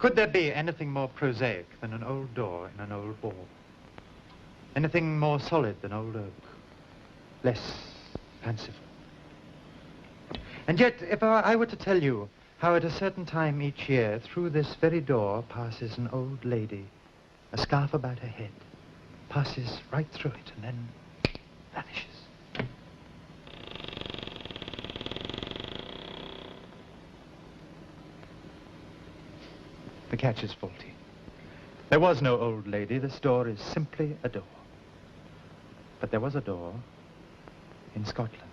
Could there be anything more prosaic than an old door in an old wall? Anything more solid than old oak? Less fanciful? And yet, if I were to tell you how at a certain time each year, through this very door passes an old lady, a scarf about her head, passes right through it and then vanishes. The catch is faulty. There was no old lady. This door is simply a door. But there was a door in Scotland.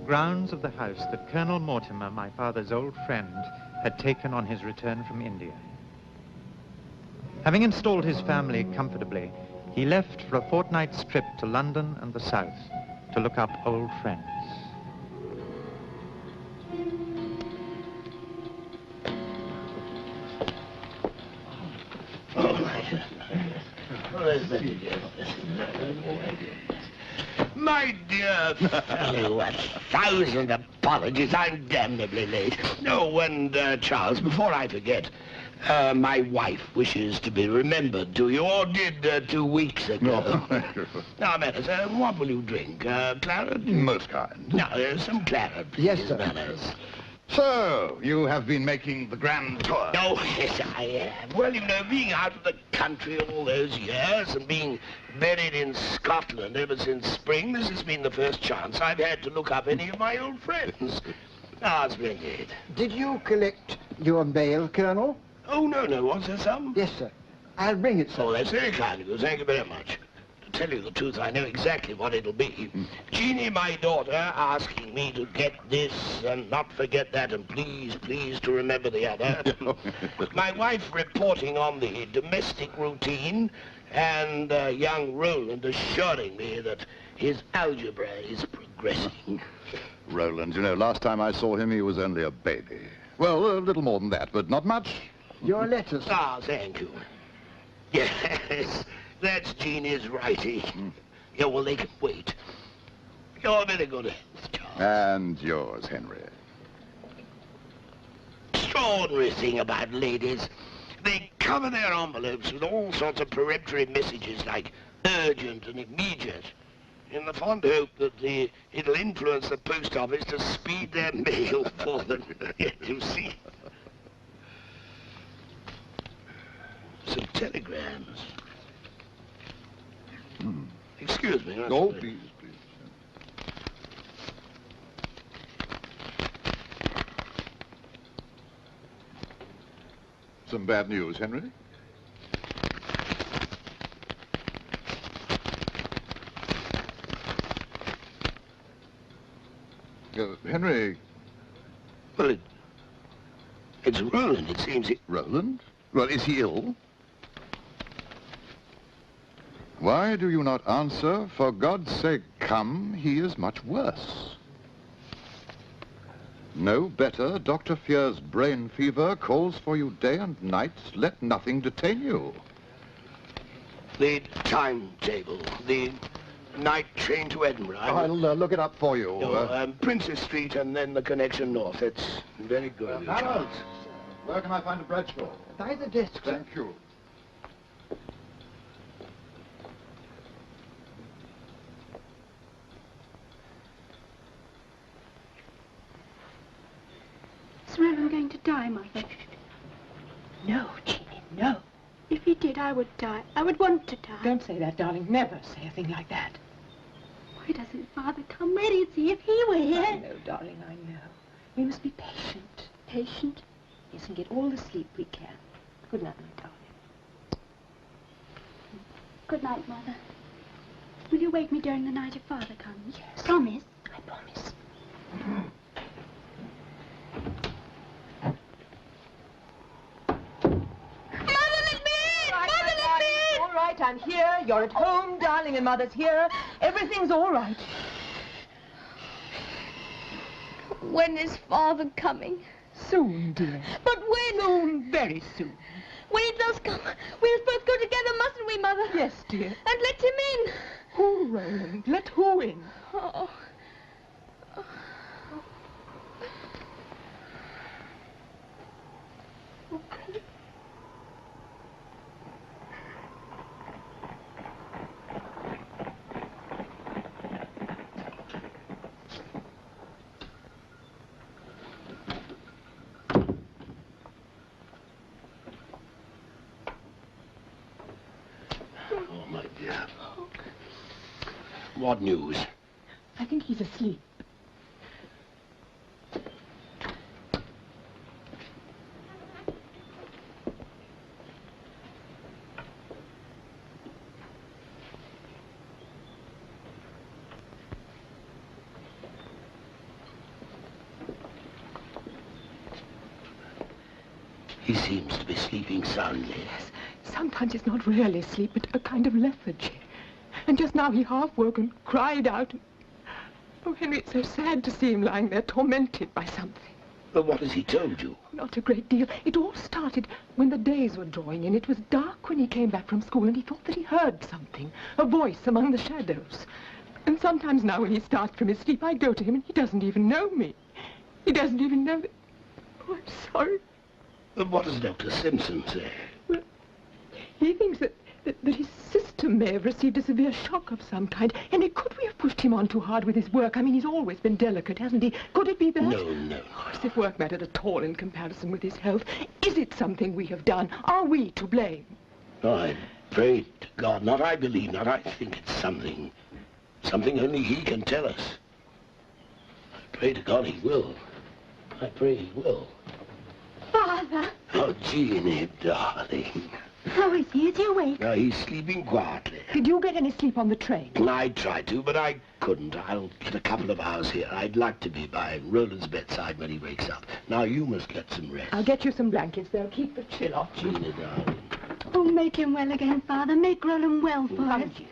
Grounds of the house that Colonel Mortimer, my father's old friend, had taken on his return from India. Having installed his family comfortably, he left for a fortnight's trip to London and the South to look up old friends. My dear fellow, 1,000 apologies. I'm damnably late. No, and Charles, before I forget, my wife wishes to be remembered to you, or did 2 weeks ago. No. Now, Manners, what will you drink? Claret? Most kind. No, some claret, please, Yes, sir. Manners. So, you have been making the grand tour? Oh, yes, I have. Well, you know, being out of the country all those years and being buried in Scotland ever since spring, this has been the first chance I've had to look up any of my old friends. Ah, splendid. Did you collect your mail, Colonel? Oh, no. Was there some? Yes, sir. I'll bring it, sir. Oh, that's very kind of you. Thank you very much. To tell you the truth, I know exactly what it'll be. Jeannie, my daughter, asking me to get this and not forget that, and please to remember the other. My wife reporting on the domestic routine, and young Roland assuring me that his algebra is progressing. Roland, you know, last time I saw him, he was only a baby. Well, a little more than that, but not much. Your letters. Ah, thank you. Yes. That's Jeannie's writing. Yeah, well, they can wait. You're very good health, Charles. And yours, Henry. Extraordinary thing about ladies. They cover their envelopes with all sorts of peremptory messages like urgent and immediate, in the fond hope that it'll influence the post office to speed their mail for them. You see? Some telegrams. Excuse me. Oh, please. Some bad news, Henry? Henry. Well, it's Roland, it seems. Roland? Well, is he ill? Why do you not answer? For God's sake, come, he is much worse. No better, doctor fears brain fever, calls for you day and night, let nothing detain you. The timetable, the night train to Edinburgh. I'll look it up for you. Princess Street and then the connection north. That's very good of you, Charles. Where can I find a bread store? By the desk, sir. Thank you. Is Roland going to die, Mother? No, Jeannie, no. If he did, I would die. I would want to die. Don't say that, darling. Never say a thing like that. Why doesn't Father come? Ready to see if he were here. I know, darling, I know. We must be patient. Patient? Yes, and get all the sleep we can. Good night, my darling. Good night, Mother. Will you wake me during the night if Father comes? Yes. Promise? I promise. right, I'm here. You're at home, darling, and Mother's here. Everything's all right. When is Father coming? Soon, dear. But when? Soon, very soon. When he does come, we must both go together, mustn't we, Mother? Yes, dear. And let him in. Who, Roland? Let who in? Oh. Okay. Oh, my dear. What news? I think he's asleep. He seems to be sleeping soundly. Yes. Sometimes it's not really sleep, but a kind of lethargy. And just now he half woke and cried out. Oh, Henry, it's so sad to see him lying there, tormented by something. Well, what has he told you? Not a great deal. It all started when the days were drawing in. It was dark when he came back from school, and he thought that he heard something, a voice among the shadows. And sometimes now when he starts from his sleep, I go to him, and he doesn't even know me. He doesn't even know that... Oh, I'm sorry. Well, what does Dr. Simpson say? Well, he thinks that his sister may have received a severe shock of some kind. Henry, could we have pushed him on too hard with his work? I mean, he's always been delicate, hasn't he? Could it be that? No. Oh, as if work mattered at all in comparison with his health. Is it something we have done? Are we to blame? No, I pray to God, not I believe, not I think it's something only he can tell us. I pray to God he will. I pray he will. Father! Oh, Jeannie, darling. How is he? Is he awake? Now, he's sleeping quietly. Did you get any sleep on the train? I tried to, but I couldn't. I'll get a couple of hours here. I'd like to be by Roland's bedside when he wakes up. Now, you must get some rest. I'll get you some blankets. They'll keep the chill off. Jeannie, darling. Oh, make him well again, Father. Make Roland well for us. Thank you.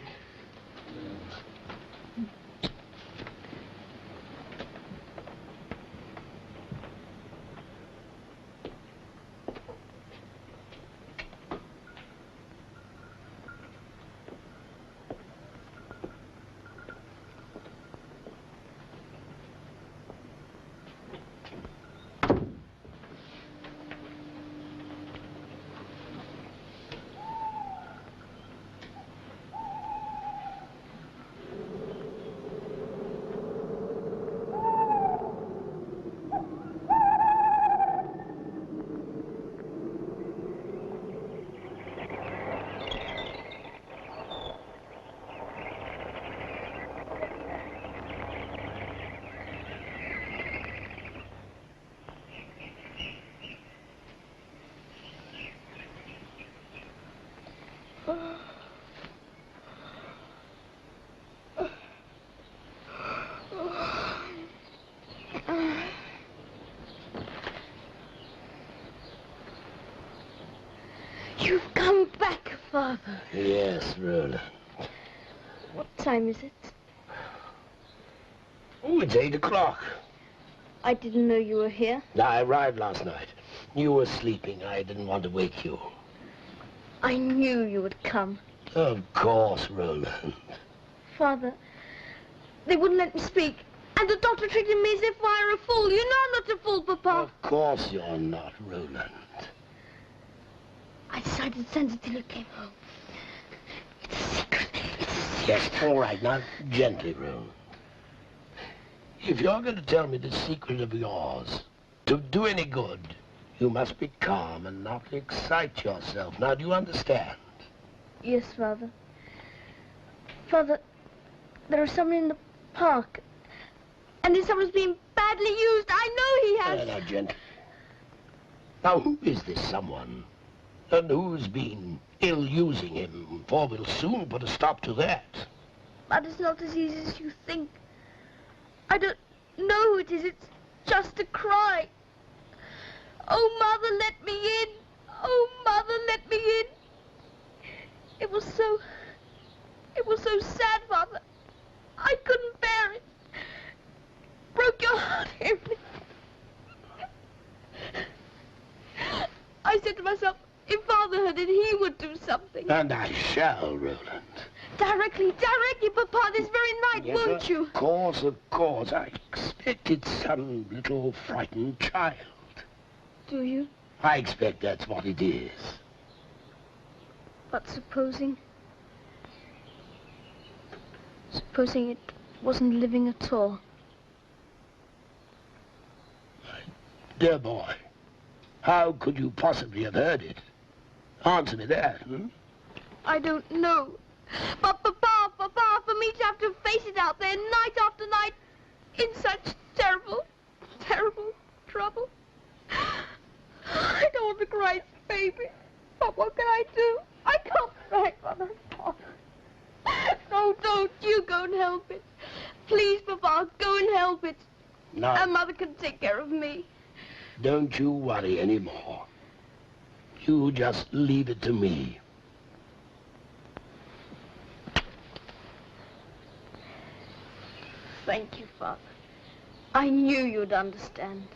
You've come back, Father. Yes, Roland. What time is it? Oh, it's 8 o'clock. I didn't know you were here. I arrived last night. You were sleeping. I didn't want to wake you. I knew you would come. Of course, Roland. Father, they wouldn't let me speak. And the doctor treated me as if I were a fool. You know I'm not a fool, Papa. Of course you're not, Roland. I decided to send it till you came home. It's a secret. It's a secret. Yes, all right. Now, gently, Roland. If you're going to tell me this secret of yours, to do any good, you must be calm and not excite yourself. Now, do you understand? Yes, Father. Father, there is someone in the park. And if someone's being badly used, I know he has. Now, gently. Now, who is this someone? And who's been ill-using him? For we'll soon put a stop to that. But it's not as easy as you think. I don't know who it is. It's just a cry. Oh, Mother, let me in. Oh, Mother, let me in. It was so sad, Father. I couldn't bear it. Broke your heart, Henry. I said to myself, if Father heard it, he would do something. And I shall, Roland. Directly, Papa, this very night, Yes, won't you? Of course. I expected some little frightened child. Do you? I expect that's what it is. But supposing it wasn't living at all. Dear boy, how could you possibly have heard it? Answer me that, I don't know. But Papa, for me to have to face it out there night after night in such terrible trouble. I don't want to cry, baby. But what can I do? I can't cry, Mother. No, don't. You go and help it. Please, Papa, go and help it. No. And Mother can take care of me. Don't you worry anymore. You just leave it to me. Thank you, Father. I knew you'd understand.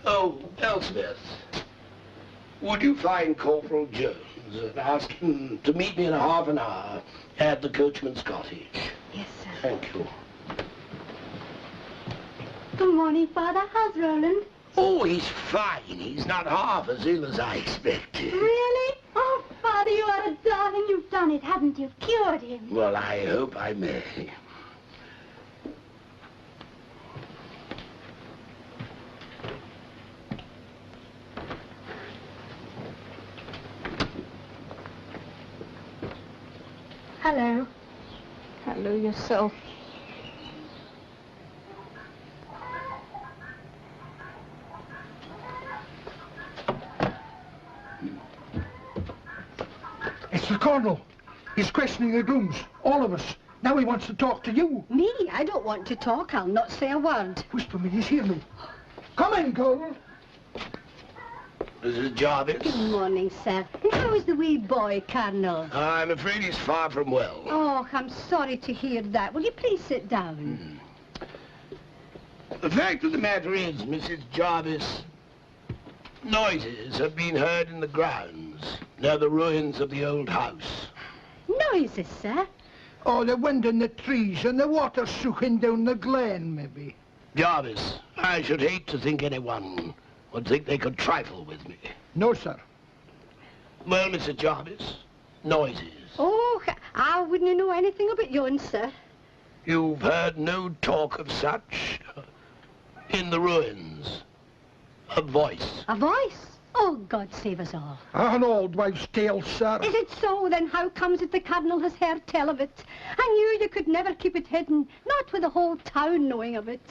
Oh, Elspeth, would you find Corporal Jones and ask him to meet me in a half an hour at the coachman's cottage? Yes, sir. Thank you. Good morning, Father. How's Roland? Oh, he's fine. He's not half as ill as I expected. Really? Oh, Father, you are a darling. You've done it, haven't you? Cured him. Well, I hope I may. Hello. Hello yourself. It's the Colonel. He's questioning the grooms, all of us. Now he wants to talk to you. Me? I don't want to talk. I'll not say a word. Whisper me, he's here now. Come in, Colonel. Mrs. Jarvis? Good morning, sir. And how is the wee boy, Colonel? I'm afraid he's far from well. Oh, I'm sorry to hear that. Will you please sit down? The fact of the matter is, Mrs. Jarvis, noises have been heard in the grounds near the ruins of the old house. Noises, sir? Oh, the wind in the trees and the water soaking down the glen, maybe. Jarvis, I should hate to think anyone would think they could trifle with me. No, sir. Well, Mrs. Jarvis, noises. Oh, I wouldn't know anything about yon, sir. You've heard no talk of such in the ruins? A voice. A voice? Oh, God save us all. An old wife's tale, sir. Is it so? Then how comes it the Cardinal has heard tell of it? I knew you could never keep it hidden, not with the whole town knowing of it.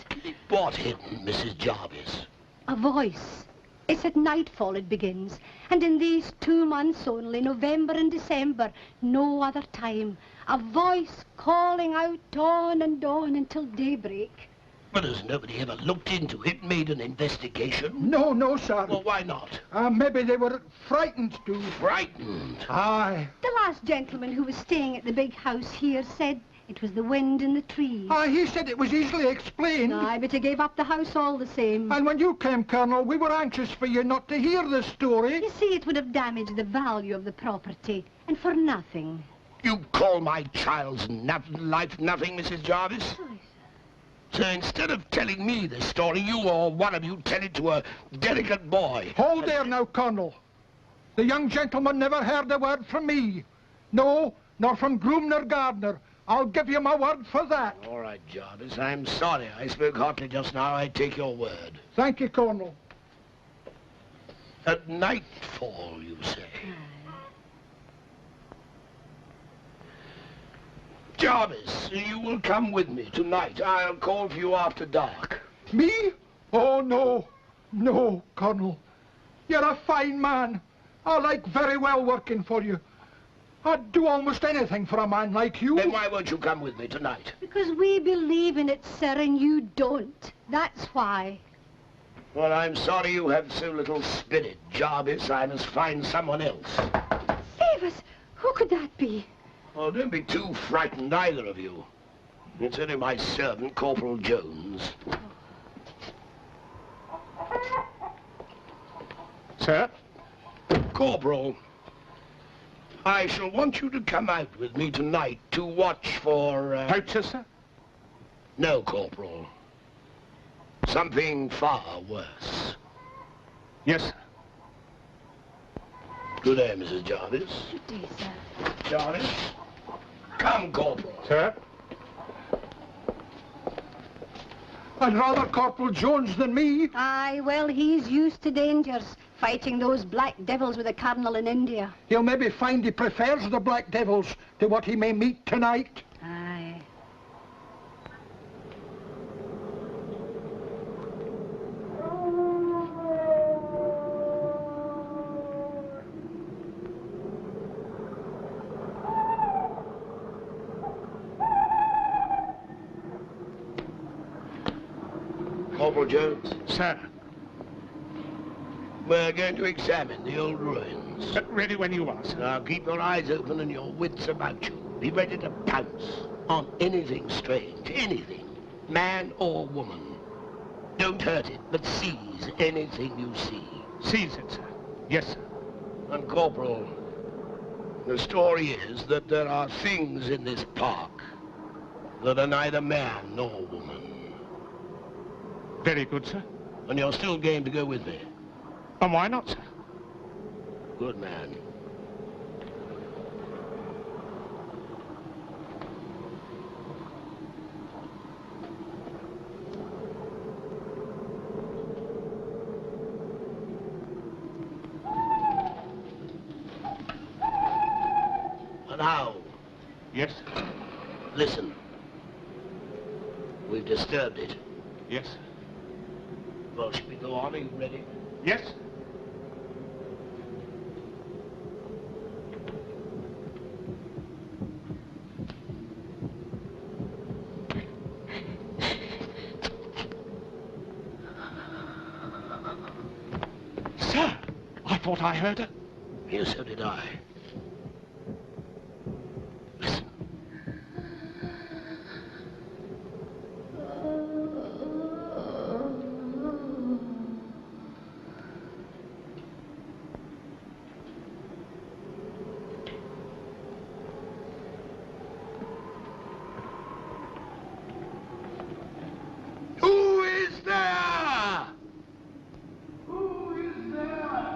What hidden, Mrs. Jarvis? A voice. It's at nightfall it begins, and in these 2 months only, November and December, no other time, a voice calling out on and on until daybreak. But has nobody ever looked into it, made an investigation? No, no, sir. Well, why not? Maybe they were frightened to. Frightened? Aye. The last gentleman who was staying at the big house here said it was the wind in the trees. Aye, he said it was easily explained. Aye, but he gave up the house all the same. And when you came, Colonel, we were anxious for you not to hear the story. You see, it would have damaged the value of the property, and for nothing. You call my child's life nothing, Mrs. Jarvis? So instead of telling me this story, you or one of you tell it to a delicate boy. Hold there now, Colonel. The young gentleman never heard a word from me. No, nor from groom nor gardener. I'll give you my word for that. All right, Jarvis, I'm sorry I spoke hotly just now. I take your word. Thank you, Colonel. At nightfall, you say? Jarvis, you will come with me tonight. I'll call for you after dark. Me? Oh, no. No, Colonel. You're a fine man. I like very well working for you. I'd do almost anything for a man like you. Then why won't you come with me tonight? Because we believe in it, sir, and you don't. That's why. Well, I'm sorry you have so little spirit, Jarvis. I must find someone else. Save us! Who could that be? Oh, don't be too frightened, either of you. It's only my servant, Corporal Jones. Sir? Corporal, I shall want you to come out with me tonight to watch for... Poachers, sir? No, Corporal. Something far worse. Yes, sir. Good day, Mrs. Jarvis. Good day, sir. Jarvis, come, Corporal. Sir? I'd rather Corporal Jones than me. Aye, well, he's used to dangers, fighting those black devils with the Colonel in India. He'll maybe find he prefers the Black Devils to what he may meet tonight. Aye. Corporal Jones, Sir? we're going to examine the old ruins. Ready when you are, sir. Now, keep your eyes open and your wits about you. Be ready to pounce on anything strange, anything, man or woman. Don't hurt it, but seize anything you see. Seize it, sir. Yes, sir. And, Corporal, the story is that there are things in this park that are neither man nor woman. Very good, sir. And you're still game to go with me? And why not, sir? Good man. And now, Yes, sir. listen. We've disturbed it. Yes, sir. Well, should we go on? Are you ready? Yes. Sir, I thought I heard her. Yes, so did I. Listen. Who is there? Who is there?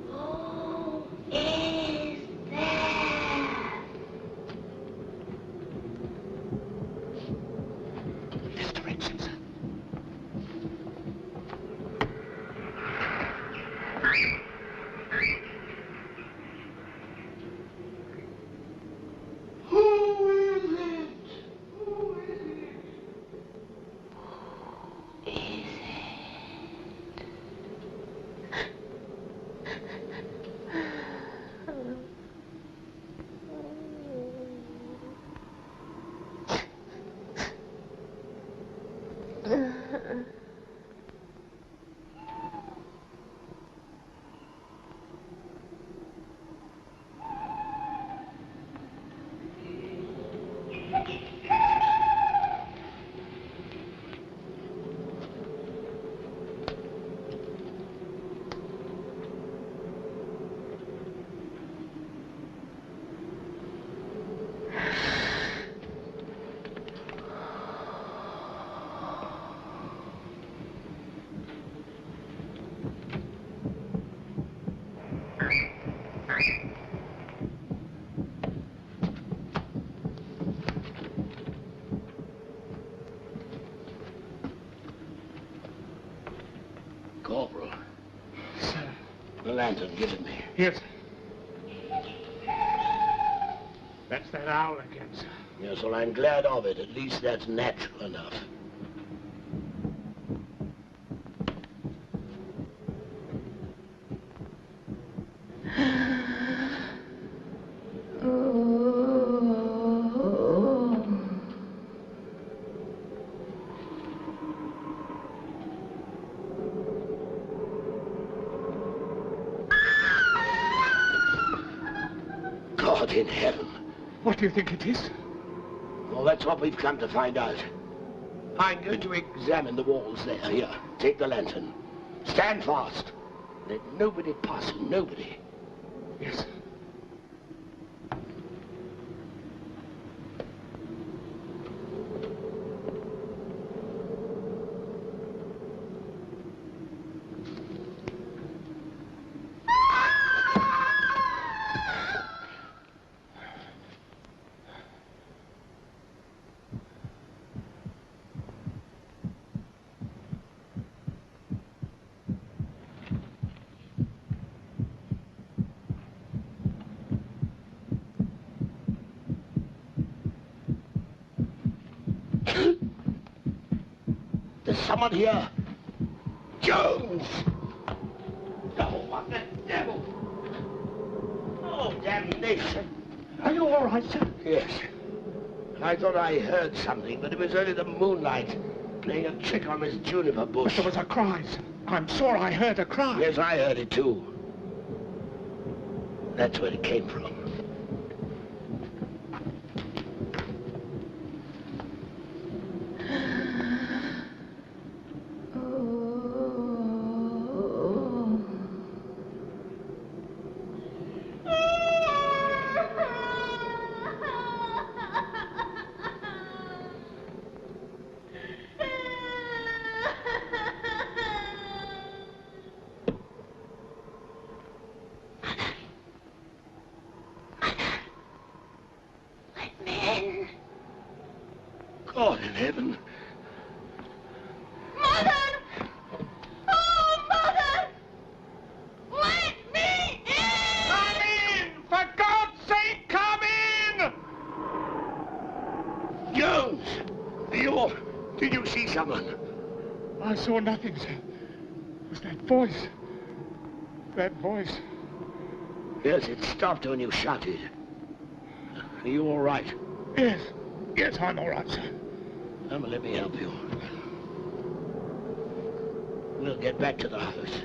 Who is there? This direction, sir. Who is it? Who is it? Corporal, Sir. the lantern, give it me. Yes, sir. That's that owl again, sir. Yes, well, I'm glad of it. At least that's natural enough. God in heaven. What do you think it is? Well, that's what we've come to find out. I'm going to examine the walls there. Here, take the lantern. Stand fast. Let nobody pass you, nobody. Yes. There's someone here. Jones! Oh, what the devil? Oh, damnation. Are you all right, sir? Yes. I thought I heard something, but it was only the moonlight playing a trick on this juniper But bush. there was a cry, sir. I'm sure I heard a cry. Yes, I heard it too. That's where it came from. God in heaven. Mother! Oh, Mother! Let me in! Come in! For God's sake, come in! Jones! Did you see someone? I saw nothing, sir. It was that voice. That voice. Yes, it stopped when you shouted. Are you all right? Yes. Yes, I'm all right, sir. Well, let me help you. We'll get back to the house.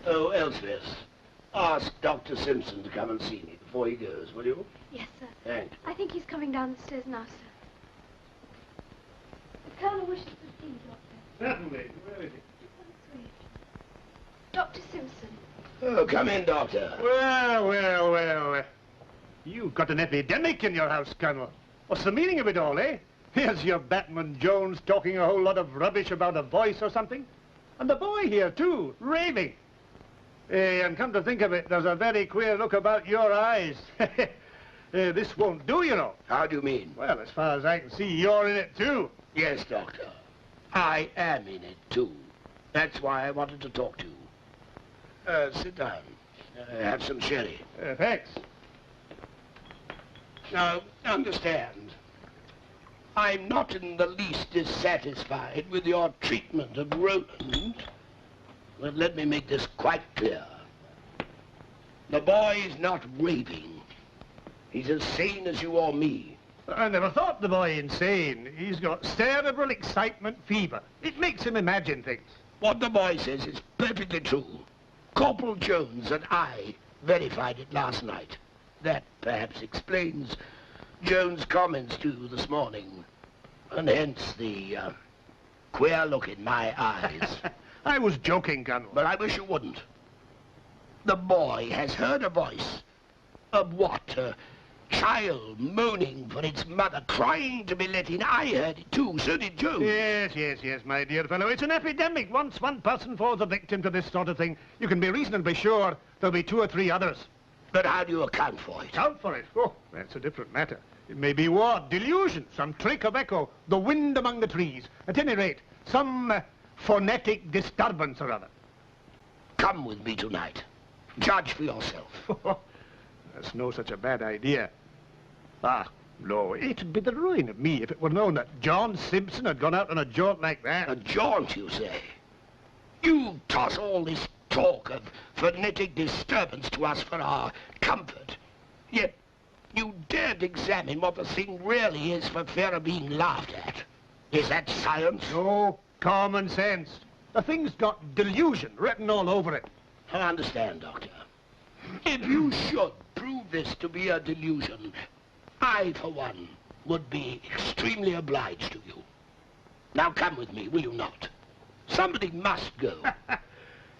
Oh, Elspeth, ask Dr. Simpson to come and see me before he goes, will you? Yes, sir. Thank you. I think he's coming down the stairs now, sir. The Colonel wishes to see you, Doctor. Certainly. Where is he? Dr. Simpson. Oh, come in, Doctor. Well. You've got an epidemic in your house, Colonel. What's the meaning of it all, eh? Here's your Batman Jones talking a whole lot of rubbish about a voice or something. And the boy here, too, raving. And come to think of it, there's a very queer look about your eyes. This won't do, you know. How do you mean? Well, as far as I can see, you're in it, too. Yes, Doctor. I am in it, too. That's why I wanted to talk to you. Sit down. Have some sherry. Thanks. Now, understand, I'm not in the least dissatisfied with your treatment of Roland. But let me make this quite clear. The boy's not raving. He's as sane as you or me. I never thought the boy insane. He's got cerebral excitement fever. It makes him imagine things. What the boy says is perfectly true. Corporal Jones and I verified it last night. That perhaps explains Jones' comments to you this morning, and hence the queer look in my eyes. I was joking, Colonel. But I wish you wouldn't. The boy has heard a voice. Of what? A child moaning for its mother, crying to be let in. I heard it too, so did Jones. Yes, my dear fellow. It's an epidemic. Once one person falls a victim to this sort of thing, you can be reasonably sure there'll be 2 or 3 others. But how do you account for it? Account for it? Oh, that's a different matter. It may be war, delusion, some trick of echo, the wind among the trees. At any rate, some phonetic disturbance or other. Come with me tonight. Judge for yourself. That's no such a bad idea. Ah, no, it'd be the ruin of me if it were known that John Simpson had gone out on a jaunt like that. A jaunt, you say? You toss all this talk of phonetic disturbance to us for our comfort. Yet you daren't examine what the thing really is for fear of being laughed at. Is that science? No, common sense. The thing's got delusion written all over it. I understand, Doctor. If you should prove this to be a delusion, I, for one, would be extremely obliged to you. Now come with me, will you not? Somebody must go.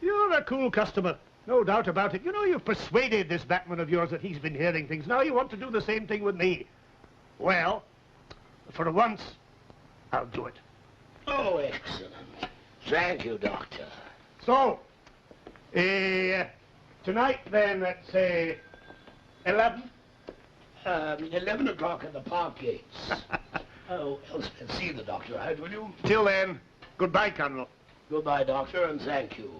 You're a cool customer, no doubt about it. You know you've persuaded this Batman of yours that he's been hearing things. Now you want to do the same thing with me. Well, for once, I'll do it. Oh, excellent. Thank you, Doctor. So, tonight then, let's say 11? 11 o'clock at the park gates. Oh, Elspeth, see the doctor out, will you? Till then, goodbye, Colonel. Goodbye, Doctor, and thank you.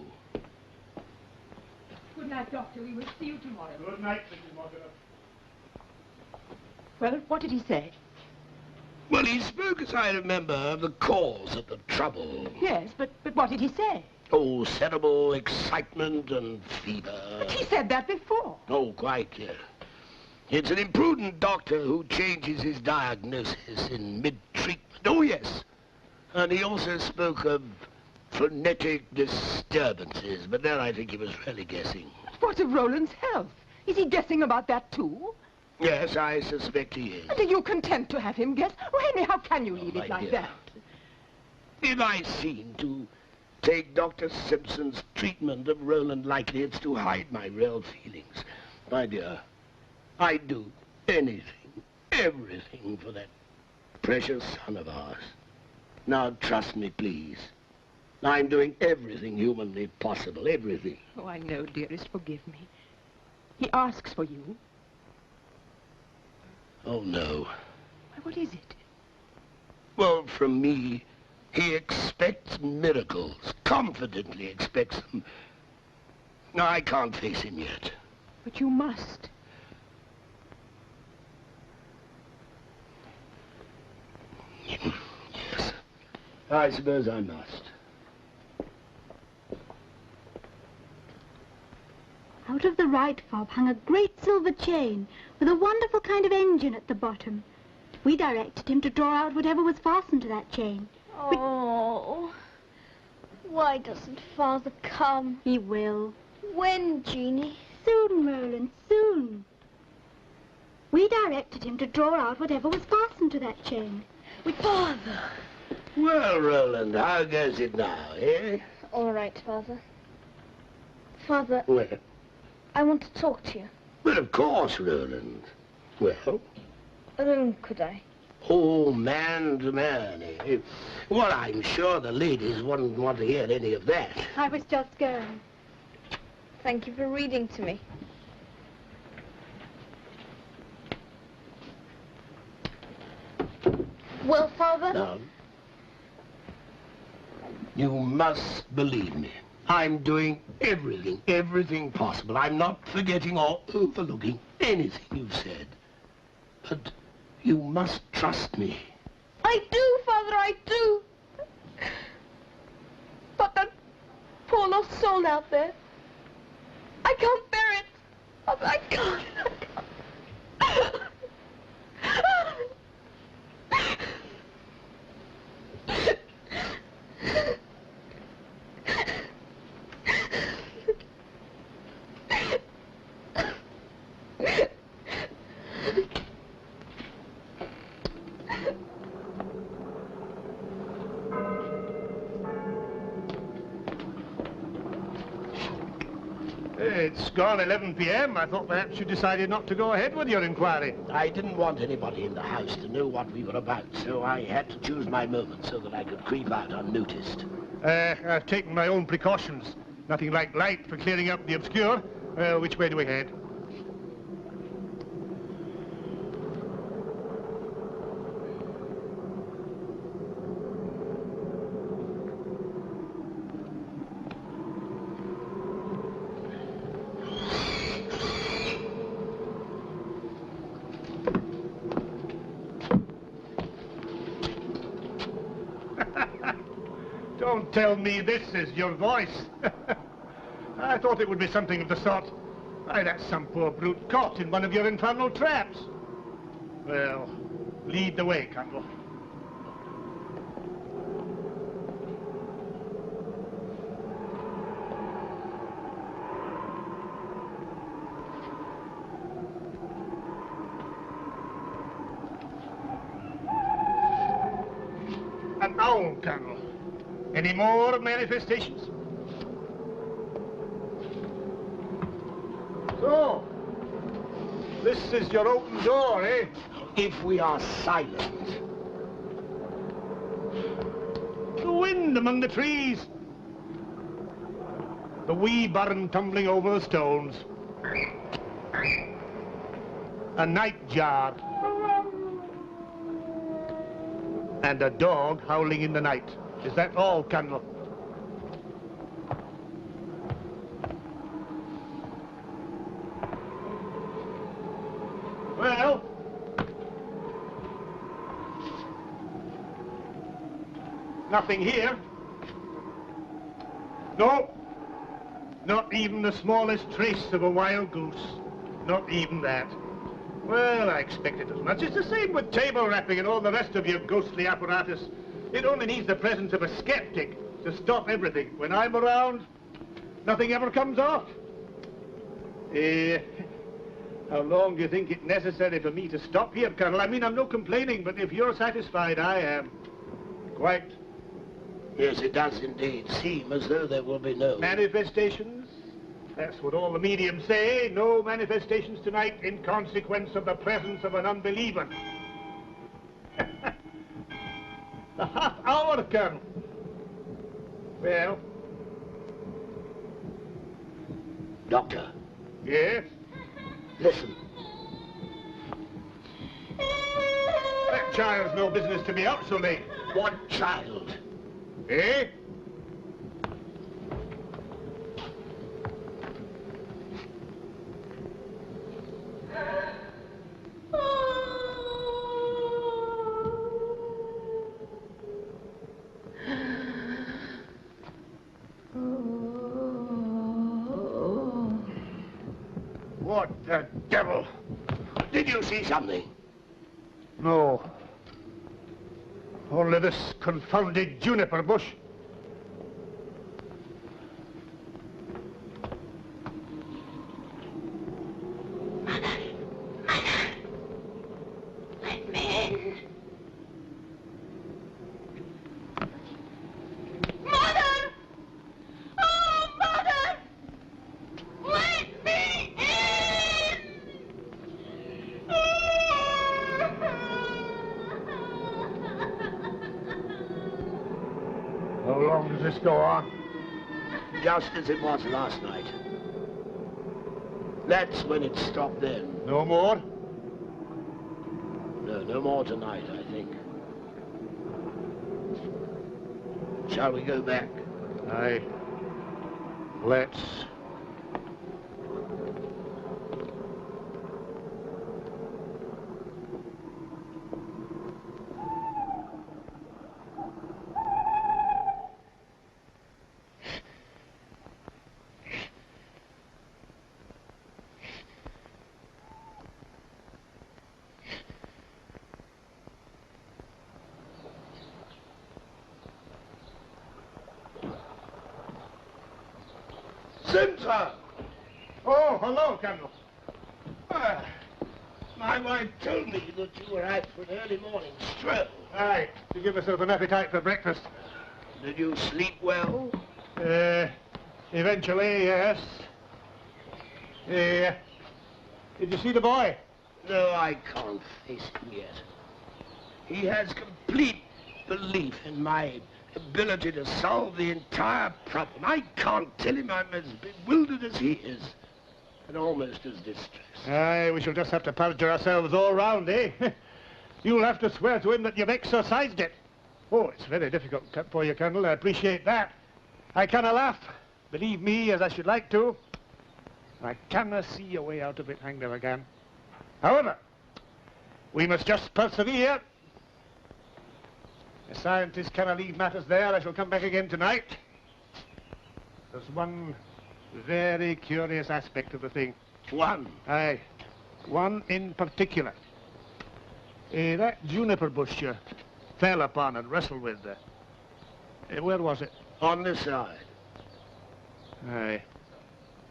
Good night, Doctor. We will see you tomorrow. Good night, Mrs. Mortimer. Well, what did he say? Well, he spoke, as I remember, of the cause of the trouble. Yes, but what did he say? Oh, cerebral excitement and fever. But he said that before. Oh, quite, yes. It's an imprudent doctor who changes his diagnosis in mid-treatment. Oh, yes. And he also spoke of phonetic disturbances, but then I think he was really guessing. What of Roland's health? Is he guessing about that too? Yes, I suspect he is. And are you content to have him guess? Oh, Henry, how can you leave my it like dear. that? If I seem to take Dr. Simpson's treatment of Roland lightly, it's to hide my real feelings. My dear, I'd do anything, everything for that precious son of ours. Now, trust me, please. I'm doing everything humanly possible, everything. Oh, I know, dearest. Forgive me. He asks for you. Oh, no. Why, what is it? Well, from me, he expects miracles, confidently expects them. No, I can't face him yet. But you must. Yes, I suppose I must. Out of the right fob hung a great silver chain with a wonderful kind of engine at the bottom. We directed him to draw out whatever was fastened to that chain. Oh, why doesn't Father come? He will. When, Jeannie? Soon, Roland, soon. We directed him to draw out whatever was fastened to that chain. Father! Well, Roland, how goes it now, eh? All right, Father. Father, Well, I want to talk to you. well, of course, Roland. Well? Alone, could I? Oh, man to man, eh? Well, I'm sure the ladies wouldn't want to hear any of that. I was just going. Thank you for reading to me. Well, Father? Now, you must believe me. I'm doing everything possible. I'm not forgetting or overlooking anything you've said. But you must trust me. I do, Father, I do. But that poor lost soul out there, I can't bear it. Father, I can't. it's gone 11 p.m. I thought perhaps you decided not to go ahead with your inquiry. I didn't want anybody in the house to know what we were about, so I had to choose my moment so that I could creep out unnoticed. I've taken my own precautions. Nothing like light for clearing up the obscure. Which way do we head? Don't tell me this is your voice. I thought it would be something of the sort. Why, that's some poor brute caught in one of your infernal traps. Well, lead the way, Candle. An owl, Candle. Any more manifestations? So, this is your open door, eh? If we are silent. The wind among the trees. The wee burn tumbling over the stones. A nightjar. And a dog howling in the night. Is that all, Candle? Well, nothing here. No, not even the smallest trace of a wild goose. Not even that. Well, I expected as much. It's the same with table rapping and all the rest of your ghostly apparatus. It only needs the presence of a skeptic to stop everything. When I'm around, nothing ever comes off. How long do you think it's necessary for me to stop here, Colonel? I mean, I'm no complaining, but if you're satisfied, I am. Quite. Yes, it does indeed seem as though there will be no... Manifestations? That's what all the mediums say. No manifestations tonight in consequence of the presence of an unbeliever. The half hour, Colonel. Well? Doctor. Yes? Listen. That child's no business to be out so late. What child? Eh? What the devil? Did you see something? No. Only this confounded juniper bush. Let me in. Mother! Oh, Mother! Let me in! How long does this go on? Just as it was last night. That's when it stopped then. No more? No, no more tonight, I think. Shall we go back? Aye. Let's. Simpson! Oh, hello, Colonel. My wife told me that you were out for an early morning stroll. Aye, to give myself an appetite for breakfast. Did you sleep well? Eventually, yes. Did you see the boy? No, I can't face him yet. He has complete belief in my ability to solve the entire problem. I can't tell him I'm as bewildered as he is, and almost as distressed. Aye, we shall just have to perjure ourselves all round, eh? You'll have to swear to him that you've exorcised it. Oh, it's very difficult for you, Colonel. I appreciate that. I canna laugh, believe me, as I should like to. I canna see a way out of it, I never can. However, we must just persevere. The scientists cannot leave matters there. I shall come back again tonight. There's one very curious aspect of the thing. One? Aye, one in particular. That juniper bush you fell upon and wrestled with. Where was it? On this side. Aye.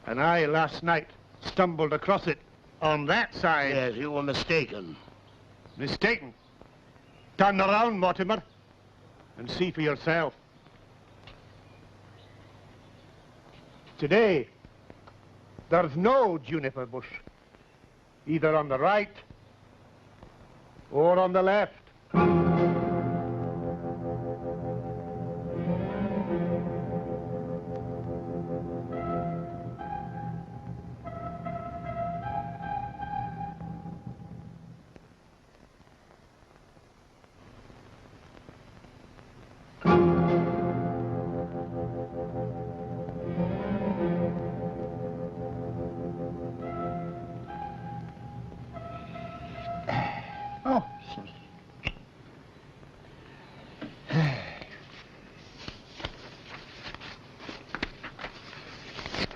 And I, last night, stumbled across it on that side. Yes, you were mistaken. Mistaken? Turn around, Mortimer, and see for yourself. Today, there's no juniper bush, either on the right or on the left.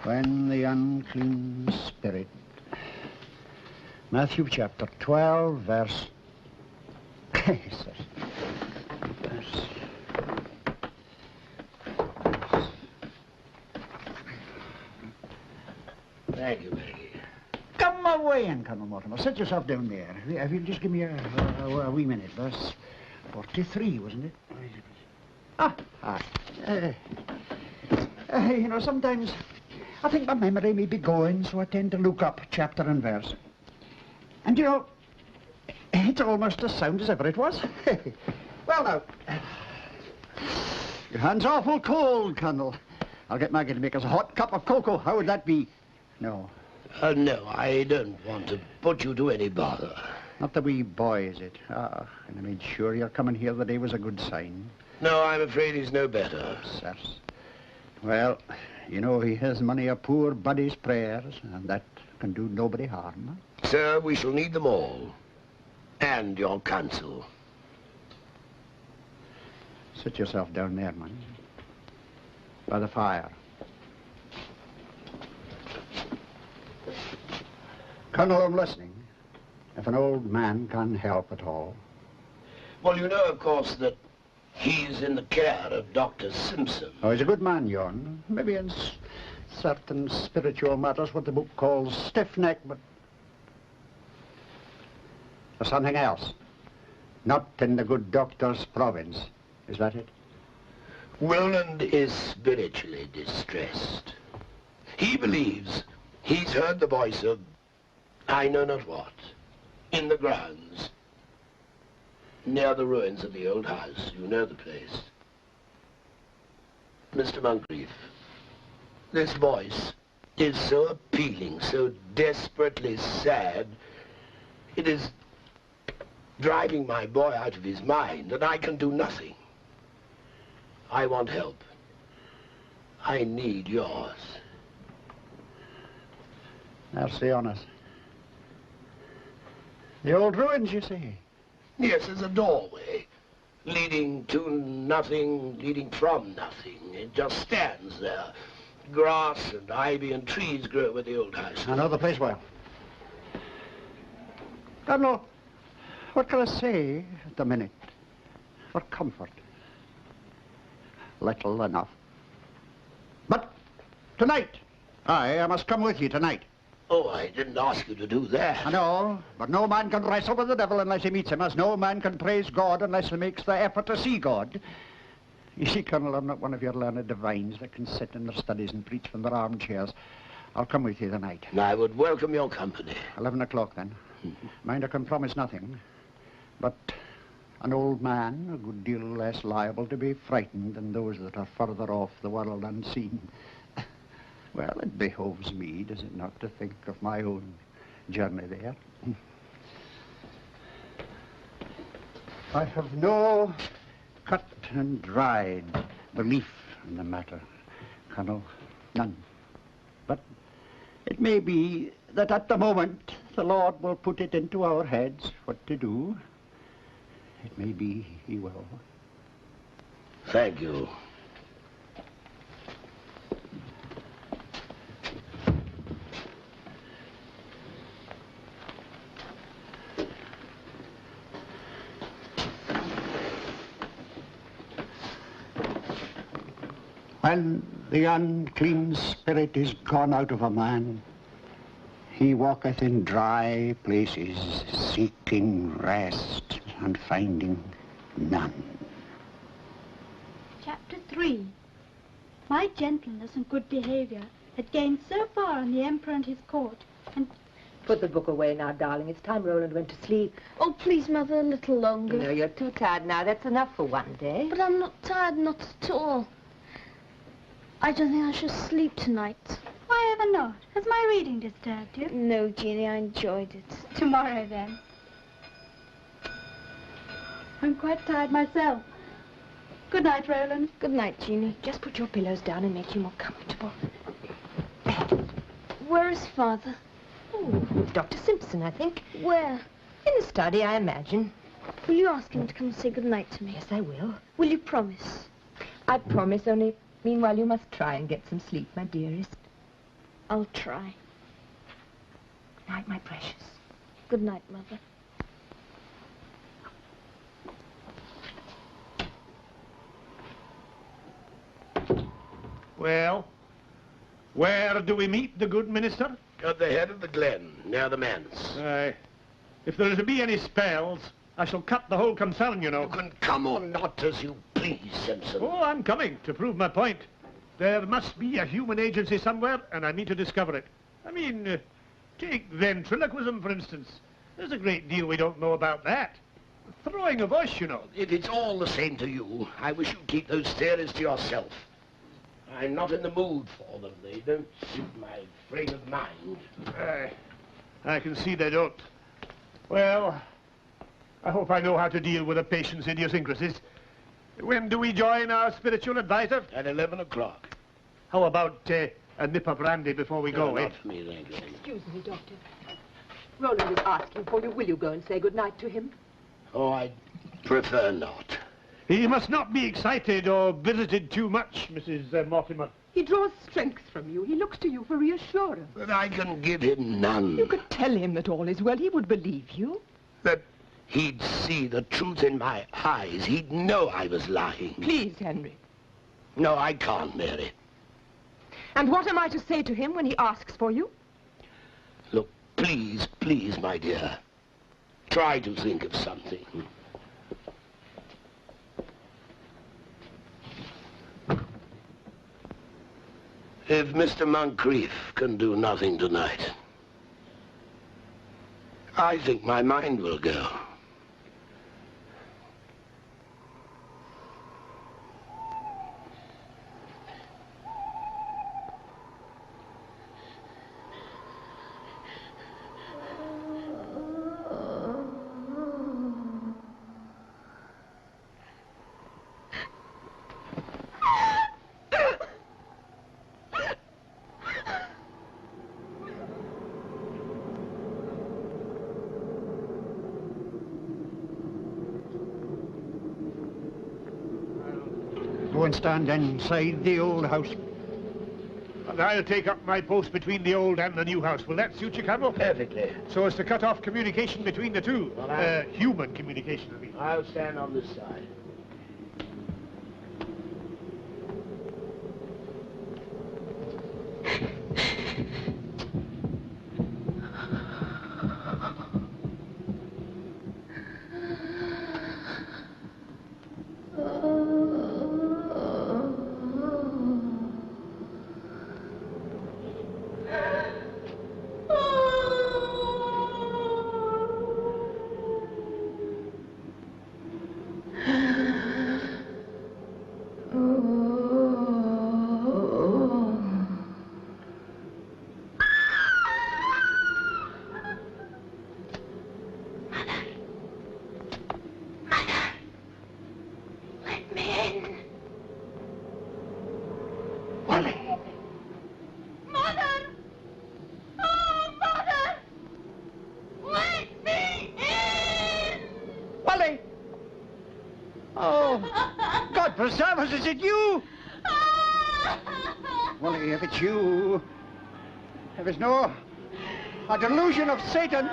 When the unclean spirit. Matthew chapter 12, verse... Thank you, Maggie. Come away, and Colonel Mortimer. Sit yourself down there. If you'll just give me a wee minute. Verse 43, wasn't it? You know, sometimes I think my memory may be going, so I tend to look up chapter and verse. And, you know, it's almost as sound as ever it was. Well, now, your hand's awful cold, Colonel. I'll get Maggie to make us a hot cup of cocoa. How would that be? No. No, I don't want to put you to any bother. Not the wee boy, is it? And I made sure your coming here the day was a good sign. No, I'm afraid he's no better. Sirs. Well, you know he has many a poor buddy's prayers, and that can do nobody harm. Sir, we shall need them all. And your counsel. Sit yourself down there, man. By the fire. Colonel, I'm listening. If an old man can help at all. Well, you know, of course, that he's in the care of Dr. Simpson. Oh, he's a good man, Yon. Maybe in certain spiritual matters what the book calls stiff-neck, but... there's something else. Not in the good doctor's province. Is that it? Willand is spiritually distressed. He believes he's heard the voice of I know not what, in the grounds, near the ruins of the old house. You know the place. Mr. Moncrief, this voice is so appealing, so desperately sad, it is driving my boy out of his mind, and I can do nothing. I want help. I need yours. Mercy on us. The old ruins, you say? Yes, there's a doorway leading to nothing, leading from nothing. It just stands there. Grass and ivy and trees grow where the old house. I know the place well. Colonel, what can I say at the minute for comfort? Little enough. But tonight, I must come with you tonight. Oh, I didn't ask you to do that. I know, but no man can wrestle with the devil unless he meets him, as no man can praise God unless he makes the effort to see God. You see, Colonel, I'm not one of your learned divines that can sit in their studies and preach from their armchairs. I'll come with you tonight. I would welcome your company. 11 o'clock, then. Mind, I can promise nothing. But an old man, a good deal less liable to be frightened than those that are further off the world unseen. Well, it behoves me, does it not, to think of my own journey there. I have no cut and dried belief in the matter, Colonel. None. But it may be that at the moment the Lord will put it into our heads what to do. It may be he will. Thank you. When the unclean spirit is gone out of a man, he walketh in dry places, seeking rest and finding none. Chapter 3. My gentleness and good behavior had gained so far on the Emperor and his court, and... Put the book away now, darling. It's time Roland went to sleep. Oh, please, Mother, a little longer. No, you're too tired now. That's enough for one day. But I'm not tired, not at all. I don't think I shall sleep tonight. Why ever not? Has my reading disturbed you? No, Jeannie, I enjoyed it. Tomorrow, then. I'm quite tired myself. Good night, Roland. Good night, Jeannie. Just put your pillows down and make you more comfortable. Where is Father? Oh, Dr. Simpson, I think. Where? In the study, I imagine. Will you ask him to come and say good night to me? Yes, I will. Will you promise? I promise, only meanwhile you must try and get some sleep, my dearest. I'll try. Good night, my precious. Good night, Mother. Well, where do we meet the good minister? At the head of the glen, near the manse. Aye. If there is to be any spells, I shall cut the whole concern, you know. You can come or not as you please, Simpson. Oh, I'm coming to prove my point. There must be a human agency somewhere, and I mean to discover it. I mean, take ventriloquism, for instance. There's a great deal we don't know about that. Throwing a voice, you know. If it's all the same to you, I wish you'd keep those theories to yourself. I'm not in the mood for them. They don't suit my frame of mind. I can see they don't. Well, I hope I know how to deal with a patient's idiosyncrasies. When do we join our spiritual advisor? At 11 o'clock. How about a nip of brandy before we go, Not for me, thank you. Excuse me, Doctor. Roland is asking for you. Will you go and say good night to him? Oh, I'd prefer not. He must not be excited or visited too much, Mrs. Mortimer. He draws strength from you. He looks to you for reassurance. But I can give him none. You could tell him that all is well. He would believe you. That he'd see the truth in my eyes. He'd know I was lying. Please, Henry. No, I can't, Mary. And what am I to say to him when he asks for you? Look, please, please, my dear. Try to think of something. If Mr. Moncrief can do nothing tonight, I think my mind will go. Go and stand inside the old house. And I'll take up my post between the old and the new house. Will that suit you, Colonel? Perfectly. So as to cut off communication between the two. Well, human communication, I mean. I'll stand on this side. Willie! Oh, God preserve us, is it you? Willie, if it's you, if it's no a delusion of Satan.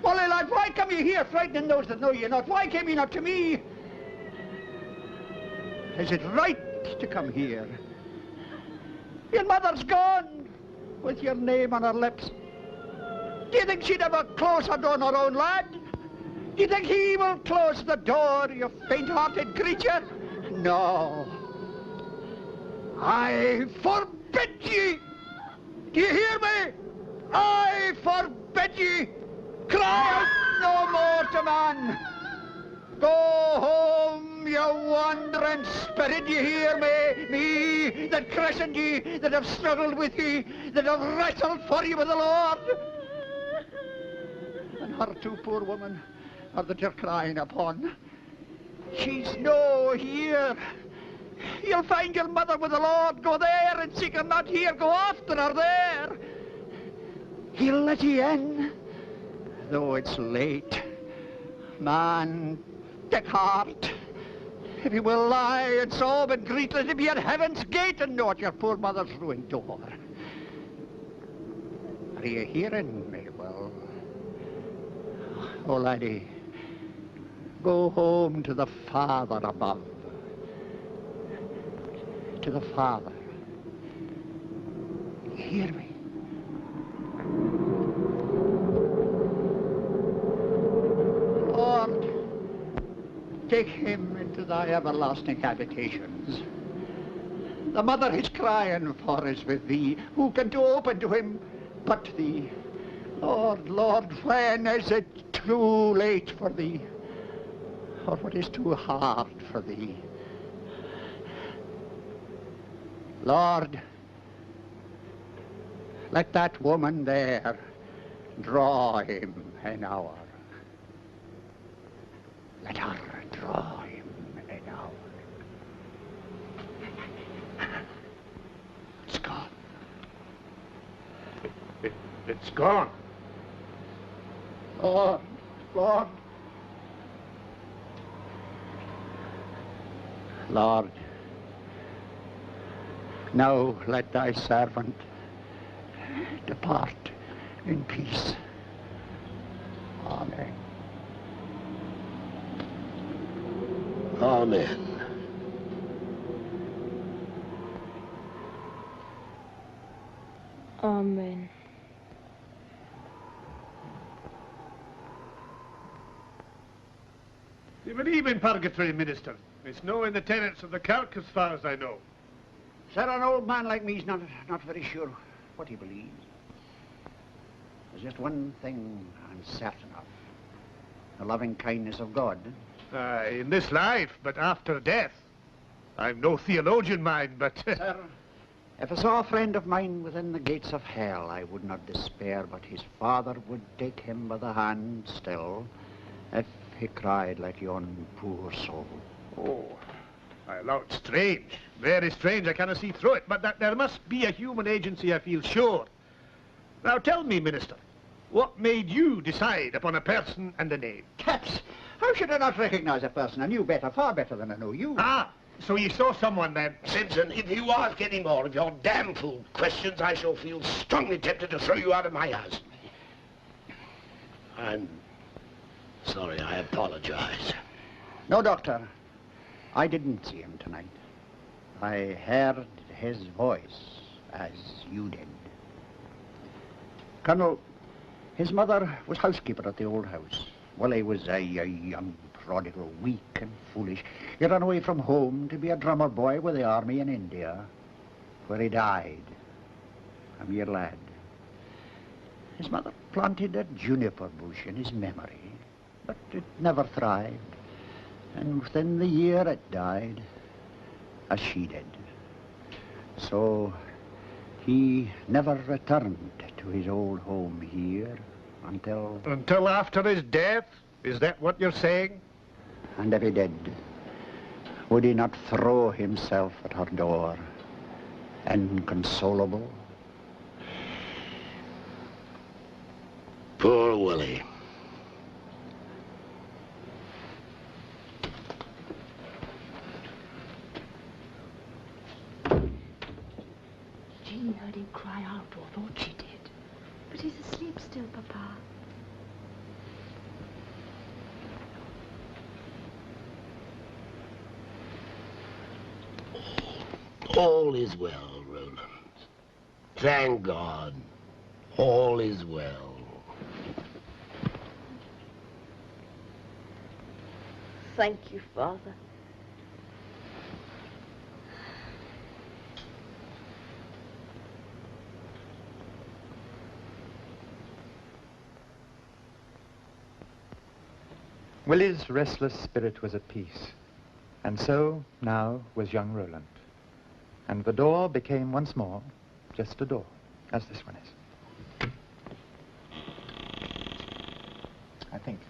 Willie, lad, why come you here frightening those that know you not? Why came you not to me? Is it right to come here? Your mother's gone with your name on her lips. Do you think she'd ever close her door on her own lad? Do you think he will close the door, you faint-hearted creature? No. I forbid ye! Do you hear me? I forbid ye! Cry out no more to man! Go home, you wandering spirit, you hear me? Me, that christened ye, that have struggled with ye, that have wrestled for you with the Lord. And her too, poor woman, her that you're crying upon. She's no here. You'll find your mother with the Lord. Go there and seek her not here. Go after her there. He'll let ye in, though it's late. Man, take heart. If you will lie and sob and greet, let it be at heaven's gate and not your poor mother's ruined door. Are you hearing me well? Oh, laddie, go home to the Father above. To the Father. You hear me? Lord, take him into thy everlasting habitations. The mother is crying for is with thee. Who can do open to him but thee? Lord, Lord, when is it too late for thee? Or what is too hard for thee? Lord, let that woman there draw him an hour. Let her draw him an hour. It's gone. It's gone. Lord, Lord. Lord, now let thy servant depart in peace. Amen. Amen. Amen. You believe in purgatory, Minister? It's no in the tenets of the Kirk as far as I know. Sir, an old man like me's not very sure what he believes. There's just one thing I'm certain of. The loving kindness of God. In this life, but after death. I'm no theologian, mind, but... Sir, if I saw a friend of mine within the gates of hell, I would not despair, but his Father would take him by the hand still, if he cried like yon poor soul. Oh, I allow it strange. Very strange, I cannot see through it, but that there must be a human agency, I feel sure. Now tell me, Minister, what made you decide upon a person and a name? Cats! How should I not recognize a person I knew better, far better than I know you? Ah, so you saw someone then? Simpson, if you ask any more of your damn fool questions, I shall feel strongly tempted to throw you out of my house. I'm sorry, I apologize. No, Doctor. I didn't see him tonight. I heard his voice, as you did. Colonel, his mother was housekeeper at the old house. Well, he was a young prodigal, weak and foolish. He ran away from home to be a drummer boy with the army in India, where he died, a mere lad. His mother planted a juniper bush in his memory, but it never thrived, and within the year it died, as she did. So he never returned to his old home here until... Until after his death? Is that what you're saying? And if he did, would he not throw himself at her door, inconsolable? Poor Willie. didn't cry out or thought she did. But he's asleep still, Papa. All is well, Roland. Thank God. All is well. Thank you, Father. Willie's restless spirit was at peace, and so now was young Roland. And the door became once more just a door, as this one is. I think.